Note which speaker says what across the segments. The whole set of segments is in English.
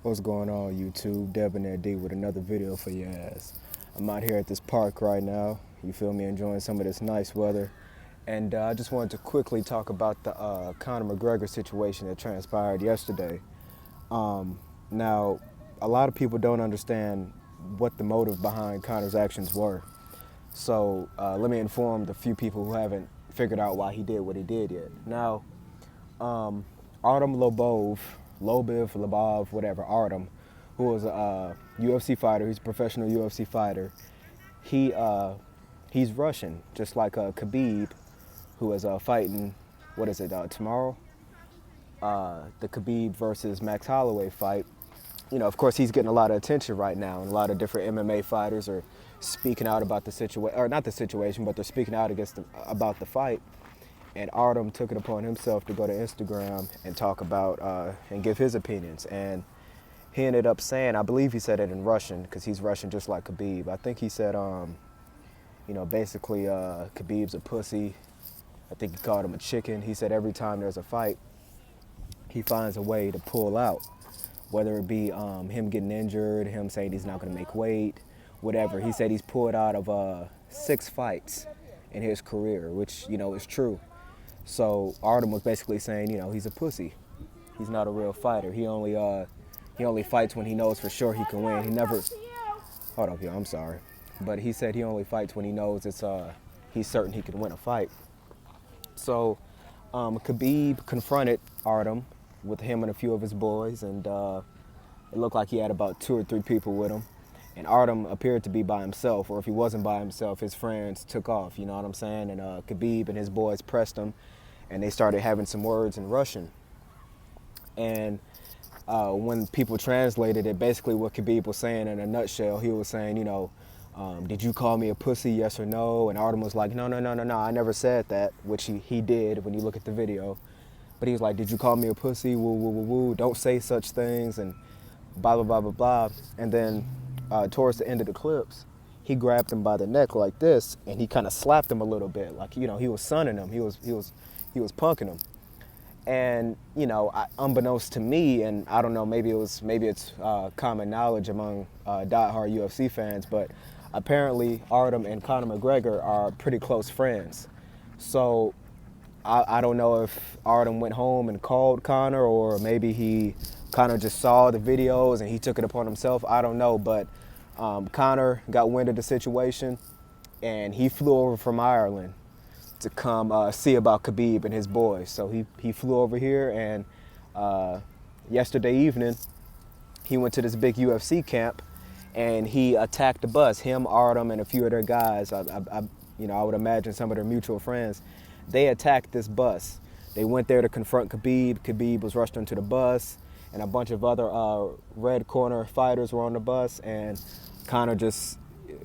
Speaker 1: What's going on, YouTube? Debonair D with another video for your ass. I'm out here at this park right now, you feel me, enjoying some of this nice weather. And I just wanted to quickly talk about the Conor McGregor situation that transpired yesterday. Now, a lot of people don't understand what the motive behind Conor's actions were. So let me inform the few people who haven't figured out why he did what he did yet. Now, Artem Lobov, whatever, Artem, who was a UFC fighter, he's a professional UFC fighter. He's Russian, just like Khabib, who is fighting, what is it, tomorrow? The Khabib versus Max Holloway fight. You know, of course, he's getting a lot of attention right now, and a lot of different MMA fighters are speaking out about the situation, or not the situation, but they're speaking out about the fight. And Artem took it upon himself to go to Instagram and talk about and give his opinions. And he ended up saying, I believe he said it in Russian, because he's Russian just like Khabib. I think he said, basically Khabib's a pussy. I think he called him a chicken. He said every time there's a fight, he finds a way to pull out, whether it be him getting injured, him saying he's not going to make weight, whatever. He said he's pulled out of 6 fights in his career, which, is true. So Artem was basically saying, he's a pussy. He's not a real fighter. He only fights when he knows for sure he can win. He never, hold up, yo, I'm sorry. But he said he only fights when he knows he's certain he can win a fight. So Khabib confronted Artem with him and a few of his boys, and it looked like he had about 2 or 3 people with him. And Artem appeared to be by himself, or if he wasn't by himself, his friends took off, you know what I'm saying? And Khabib and his boys pressed him, and they started having some words in Russian. And when people translated it, basically what Khabib was saying in a nutshell, he was saying, did you call me a pussy, yes or no? And Artem was like, no, I never said that, which he did when you look at the video. But he was like, did you call me a pussy? Woo, woo, woo, woo, don't say such things, and blah, blah, blah, blah, blah. And then towards the end of the clips, he grabbed him by the neck like this, and he kind of slapped him a little bit, like, he was sunning him, he was punking him. And, unbeknownst to me, and I don't know, maybe it's common knowledge among diehard UFC fans, but apparently Artem and Conor McGregor are pretty close friends. So I don't know if Artem went home and called Conor, or maybe Conor just saw the videos and he took it upon himself. I don't know, but Conor got wind of the situation, and he flew over from Ireland to come see about Khabib and his boys. So he flew over here, and yesterday evening, he went to this big UFC camp, and he attacked the bus. Him, Artem, and a few of their guys, I would imagine some of their mutual friends, they attacked this bus. They went there to confront Khabib. Khabib was rushed onto the bus, and a bunch of other red corner fighters were on the bus, and Conor just,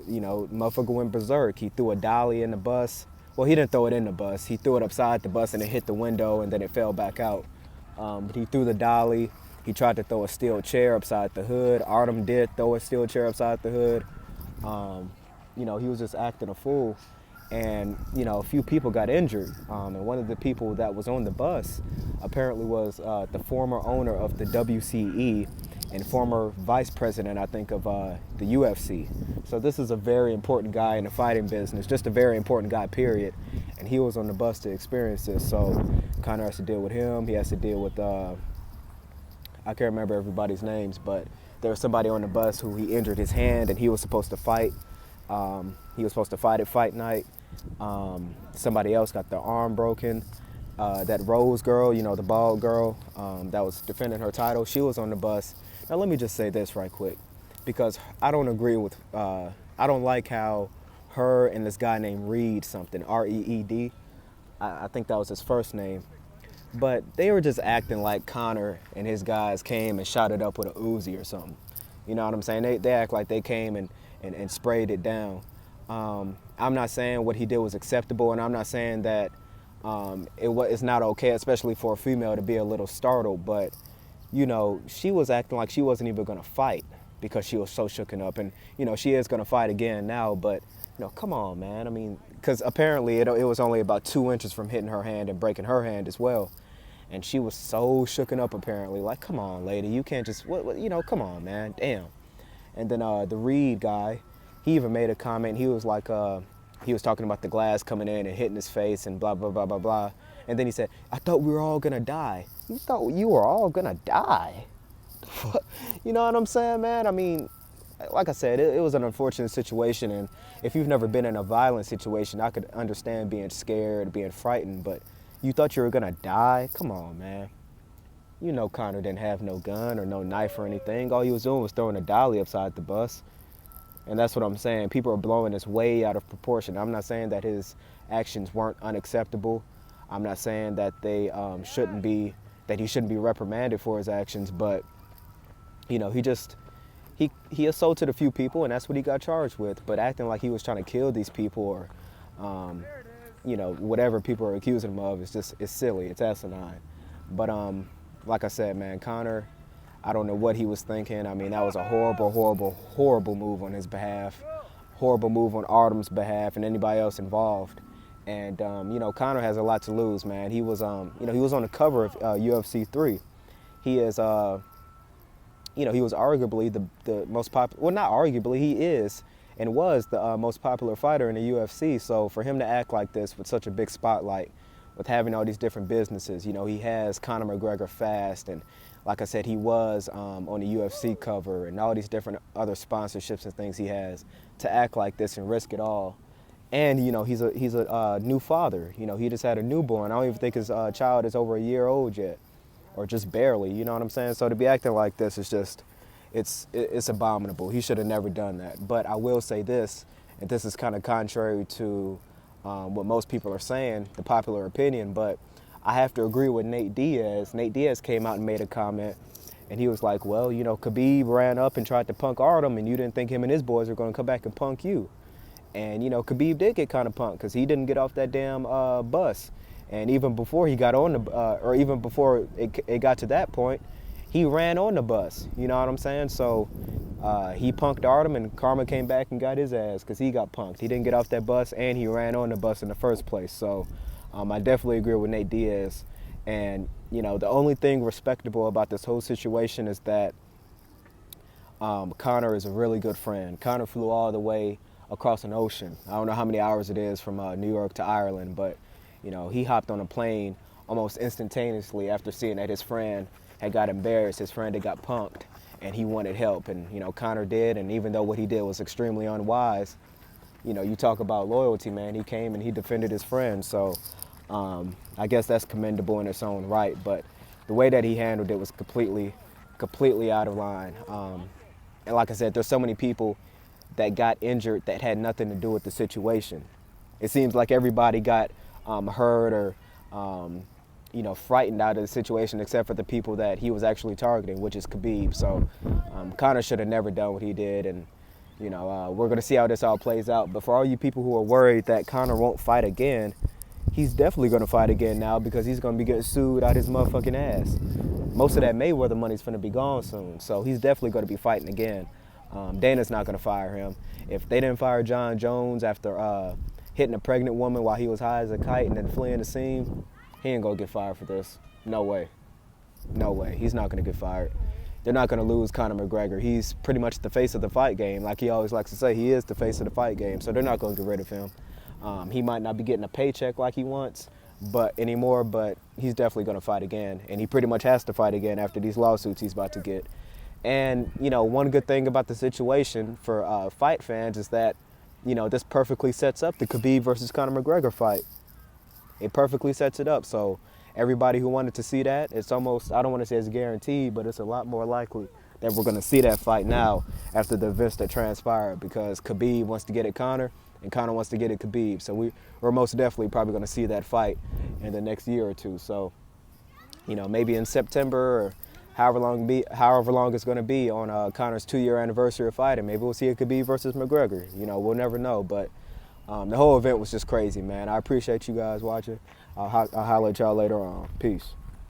Speaker 1: motherfucker went berserk. He threw a dolly in the bus. Well, he didn't throw it in the bus. He threw it upside the bus, and it hit the window, and then it fell back out. But he threw the dolly. He tried to throw a steel chair upside the hood. Artem did throw a steel chair upside the hood. He was just acting a fool. And, a few people got injured. And one of the people that was on the bus apparently was the former owner of the WCE and former vice president, I think, of the UFC. So this is a very important guy in the fighting business, just a very important guy, period. And he was on the bus to experience this. So Conor has to deal with him. He has to deal with, I can't remember everybody's names, but there was somebody on the bus who he injured his hand, and he was supposed to fight. He was supposed to fight at fight night. Somebody else got their arm broken. That Rose girl, the bald girl that was defending her title, she was on the bus. Now let me just say this right quick, because I don't agree with, I don't like how her and this guy named Reed something, R-E-E-D, I think that was his first name, but they were just acting like Conor and his guys came and shot it up with a Uzi or something. You know what I'm saying? They act like they came and sprayed it down. I'm not saying what he did was acceptable, and I'm not saying that it's not okay, especially for a female, to be a little startled, but she was acting like she wasn't even going to fight because she was so shooken up. And, she is going to fight again now, but, come on, man. I mean, because apparently it was only about 2 inches from hitting her hand and breaking her hand as well. And she was so shooken up apparently. Like, come on, lady, you can't just, come on, man, damn. And then the Reed guy, he even made a comment. He was like, he was talking about the glass coming in and hitting his face and blah, blah, blah, blah, blah. And then he said, I thought we were all gonna die. You thought you were all gonna die? You know what I'm saying, man? I mean, like I said, it was an unfortunate situation. And if you've never been in a violent situation, I could understand being scared, being frightened. But you thought you were gonna die? Come on, man. You know Conor didn't have no gun or no knife or anything. All he was doing was throwing a dolly upside the bus. And that's what I'm saying. People are blowing this way out of proportion. I'm not saying that his actions weren't unacceptable. I'm not saying that they shouldn't be, that he shouldn't be reprimanded for his actions. But, you know, he assaulted a few people, and that's what he got charged with. But acting like he was trying to kill these people or, you know, whatever people are accusing him of, it's silly. It's asinine. But like I said, man, Conor, I don't know what he was thinking. I mean, that was a horrible, horrible, horrible move on his behalf. Horrible move on Artem's behalf and anybody else involved. And, you know, Conor has a lot to lose, man. He was, you know, he was on the cover of UFC 3. He is, you know, he was arguably the most popular, well, not arguably, he is and was the most popular fighter in the UFC. So for him to act like this with such a big spotlight, with having all these different businesses, you know, he has Conor McGregor Fast, and like I said, he was on the UFC cover and all these different other sponsorships and things he has. To act like this and risk it all. And, you know, he's a new father. You know, he just had a newborn. I don't even think his child is over a year old yet, or just barely, you know what I'm saying? So to be acting like this is just, it's abominable. He should have never done that. But I will say this, and this is kind of contrary to what most people are saying, the popular opinion, but I have to agree with Nate Diaz. Nate Diaz came out and made a comment, and he was like, well, you know, Khabib ran up and tried to punk Artem, and you didn't think him and his boys were going to come back and punk you. And, you know, Khabib did get kind of punked because he didn't get off that damn bus. And even before he got on the, or even before it got to that point, he ran on the bus. You know what I'm saying? So he punked Artem, and Karma came back and got his ass because he got punked. He didn't get off that bus, and he ran on the bus in the first place. So I definitely agree with Nate Diaz. And, you know, the only thing respectable about this whole situation is that Conor is a really good friend. Conor flew all the way across an ocean. I don't know how many hours it is from New York to Ireland, but, you know, he hopped on a plane almost instantaneously after seeing that his friend had got embarrassed, his friend had got punked, and he wanted help. And, you know, Conor did, and even though what he did was extremely unwise, you know, you talk about loyalty, man, he came and he defended his friend. So I guess that's commendable in its own right, but the way that he handled it was completely out of line. And like I said, there's so many people that got injured that had nothing to do with the situation. It seems like everybody got hurt or, you know, frightened out of the situation except for the people that he was actually targeting, which is Khabib. So Conor should have never done what he did, and, you know, we're going to see how this all plays out. But for all you people who are worried that Conor won't fight again, he's definitely going to fight again now because he's going to be getting sued out his motherfucking ass. Most of that Mayweather money's going to be gone soon, so he's definitely going to be fighting again. Dana's not going to fire him. If they didn't fire John Jones after hitting a pregnant woman while he was high as a kite and then fleeing the scene, he ain't going to get fired for this. No way. No way. He's not going to get fired. They're not going to lose Conor McGregor. He's pretty much the face of the fight game. Like he always likes to say, he is the face of the fight game, so they're not going to get rid of him. He might not be getting a paycheck like he wants anymore, but he's definitely going to fight again. And he pretty much has to fight again after these lawsuits he's about to get. And, you know, one good thing about the situation for fight fans is that, you know, this perfectly sets up the Khabib versus Conor McGregor fight. It perfectly sets it up. So everybody who wanted to see that, it's almost, I don't want to say it's guaranteed, but it's a lot more likely that we're going to see that fight now after the events that transpired, because Khabib wants to get at Conor and Conor wants to get at Khabib. So we're most definitely probably going to see that fight in the next year or two. So, you know, maybe in September or however long it's going to be on Conor's 2-year anniversary of fighting. Maybe we'll see a Khabib versus McGregor. You know, we'll never know. But the whole event was just crazy, man. I appreciate you guys watching. I'll holler at y'all later on. Peace.